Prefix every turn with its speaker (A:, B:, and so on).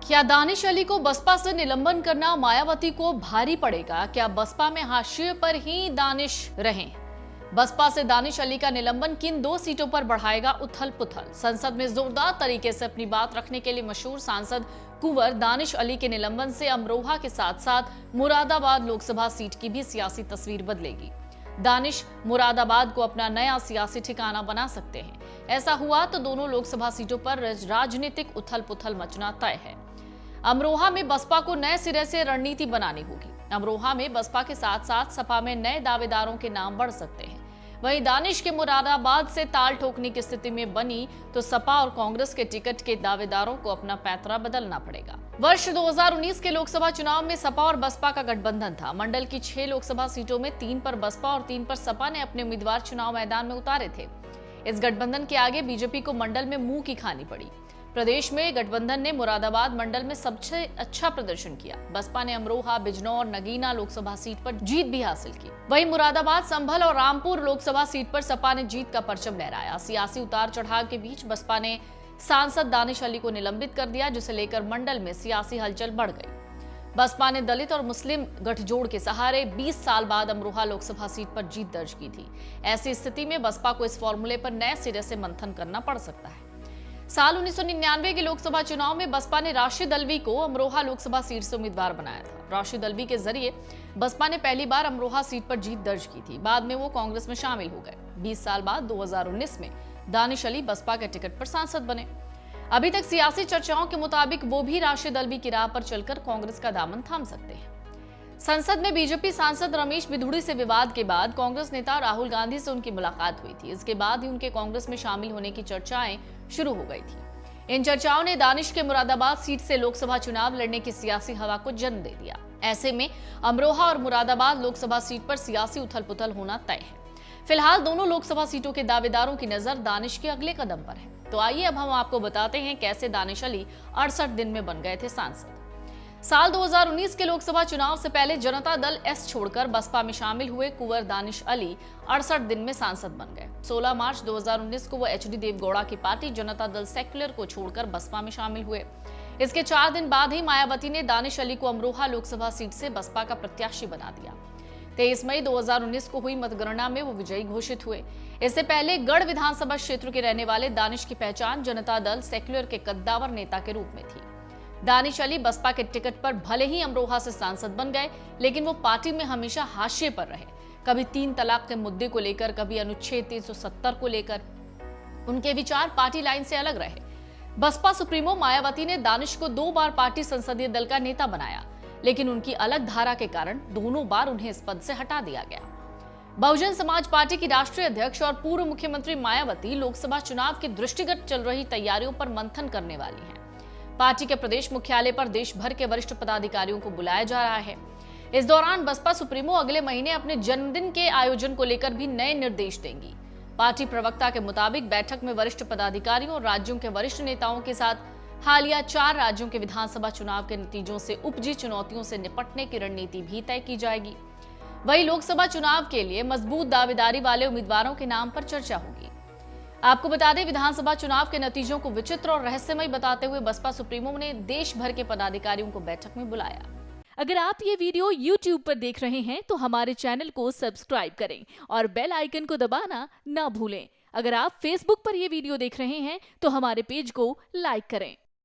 A: क्या दानिश अली को बसपा से निलंबन करना मायावती को भारी पड़ेगा? क्या बसपा में हाशिए पर ही दानिश रहें? बसपा से दानिश अली का निलंबन किन दो सीटों पर बढ़ाएगा उथल पुथल? संसद में जोरदार तरीके से अपनी बात रखने के लिए मशहूर सांसद कुंवर दानिश अली के निलंबन से अमरोहा के साथ साथ मुरादाबाद लोकसभा सीट की भी सियासी तस्वीर बदलेगी। दानिश मुरादाबाद को अपना नया सियासी ठिकाना बना सकते हैं। ऐसा हुआ तो दोनों लोकसभा सीटों पर राजनीतिक उथल पुथल मचना तय है। अमरोहा में बसपा को नए सिरे से रणनीति बनानी होगी। अमरोहा में बसपा के साथ साथ सपा में नए दावेदारों के नाम बढ़ सकते हैं। वहीं दानिश के मुरादाबाद से ताल ठोकने की स्थिति में बनी तो सपा और कांग्रेस के टिकट के दावेदारों को अपना पैंतरा बदलना पड़ेगा। वर्ष 2019 के लोकसभा चुनाव में सपा और बसपा का गठबंधन था। मंडल की 6 लोकसभा सीटों में 3 पर बसपा और 3 पर सपा ने अपने उम्मीदवार चुनाव मैदान में उतारे थे। इस गठबंधन के आगे बीजेपी को मंडल में मुंह की खानी पड़ी। प्रदेश में गठबंधन ने मुरादाबाद मंडल में सबसे अच्छा प्रदर्शन किया। बसपा ने अमरोहा, बिजनौर, नगीना लोकसभा सीट पर जीत भी हासिल की। वहीं मुरादाबाद, संभल और रामपुर लोकसभा सीट पर सपा ने जीत का परचम लहराया। सियासी उतार चढ़ाव के बीच बसपा ने सांसद दानिश अली को निलंबित कर दिया, जिसे लेकर मंडल में सियासी हलचल बढ़ गई। बसपा ने दलित और मुस्लिम गठजोड़ के सहारे 20 साल बाद अमरोहा लोकसभा सीट पर जीत दर्ज की थी। ऐसी स्थिति में बसपा को इस फॉर्मूले पर नए सिरे से मंथन करना पड़ सकता है। साल 1999 के लोकसभा चुनाव में बसपा ने राशिद अल्वी को अमरोहा लोकसभा सीट से उम्मीदवार बनाया था। राशिद अल्वी के जरिए बसपा ने पहली बार अमरोहा सीट पर जीत दर्ज की थी। बाद में वो कांग्रेस में शामिल हो गए। 20 साल बाद 2019 में दानिश अली बसपा के टिकट पर सांसद बने। अभी तक सियासी चर्चाओं के मुताबिक वो भी राशिद अल्वी की राह पर चलकर कांग्रेस का दामन थाम सकते हैं। संसद में बीजेपी सांसद रमेश बिधूड़ी से विवाद के बाद कांग्रेस नेता राहुल गांधी से उनकी मुलाकात हुई थी। इसके बाद ही उनके कांग्रेस में शामिल होने की चर्चाएं शुरू हो गई थी। इन चर्चाओं ने दानिश के मुरादाबाद सीट से लोकसभा चुनाव लड़ने की सियासी हवा को जन्म दे दिया। ऐसे में अमरोहा और मुरादाबाद लोकसभा सीट पर सियासी उथल पुथल होना तय है। फिलहाल दोनों लोकसभा सीटों के दावेदारों की नजर दानिश के अगले कदम पर है। तो आइए अब हम आपको बताते हैं कैसे दानिश अली 68 दिन में बन गए थे सांसद। साल 2019 के लोकसभा चुनाव से पहले जनता दल एस छोड़कर बसपा में शामिल हुए कुंवर दानिश अली 68 दिन में सांसद बन गए। 16 मार्च 2019 को वो एचडी देवगौड़ा की पार्टी जनता दल सेक्युलर को छोड़कर बसपा में शामिल हुए। इसके 4 दिन बाद ही मायावती ने दानिश अली को अमरोहा लोकसभा सीट से बसपा का प्रत्याशी बना दिया। 23 मई 2019 को हुई मतगणना में वो विजयी घोषित हुए। इससे पहले गढ़ विधानसभा क्षेत्र के रहने वाले दानिश की पहचान जनता दल सेक्युलर के कद्दावर नेता के रूप में थी। दानिश अली बसपा के टिकट पर भले ही अमरोहा से सांसद बन गए, लेकिन वो पार्टी में हमेशा हाशिए पर रहे। कभी 3 तलाक के मुद्दे को लेकर, कभी अनुच्छेद 370 को लेकर उनके विचार पार्टी लाइन से अलग रहे। बसपा सुप्रीमो मायावती ने दानिश को 2 बार पार्टी संसदीय दल का नेता बनाया, लेकिन उनकी अलग धारा के कारण दोनों बार उन्हें इस पद से हटा दिया गया। बहुजन समाज पार्टी की राष्ट्रीय अध्यक्ष और पूर्व मुख्यमंत्री मायावती लोकसभा चुनाव के दृष्टिगत चल रही तैयारियों पर मंथन करने वाली हैं। पार्टी के प्रदेश मुख्यालय पर देश भर के वरिष्ठ पदाधिकारियों को बुलाया जा रहा है। इस दौरान बसपा सुप्रीमो अगले महीने अपने जन्मदिन के आयोजन को लेकर भी नए निर्देश देंगी। पार्टी प्रवक्ता के मुताबिक बैठक में वरिष्ठ पदाधिकारियों और राज्यों के वरिष्ठ नेताओं के साथ हालिया 4 राज्यों के विधानसभा चुनाव के नतीजों से उपजी चुनौतियों से निपटने की रणनीति भी तय की जाएगी। वहीं लोकसभा चुनाव के लिए मजबूत दावेदारी वाले उम्मीदवारों के नाम पर चर्चा होगी। आपको बता दें, विधानसभा चुनाव के नतीजों को विचित्र और रहस्यमय बताते हुए बसपा सुप्रीमो ने देश भर के पदाधिकारियों को बैठक में बुलाया।
B: अगर आप ये वीडियो YouTube पर देख रहे हैं तो हमारे चैनल को सब्सक्राइब करें और बेल आइकन को दबाना ना भूलें। अगर आप Facebook पर ये वीडियो देख रहे हैं तो हमारे पेज को लाइक करें।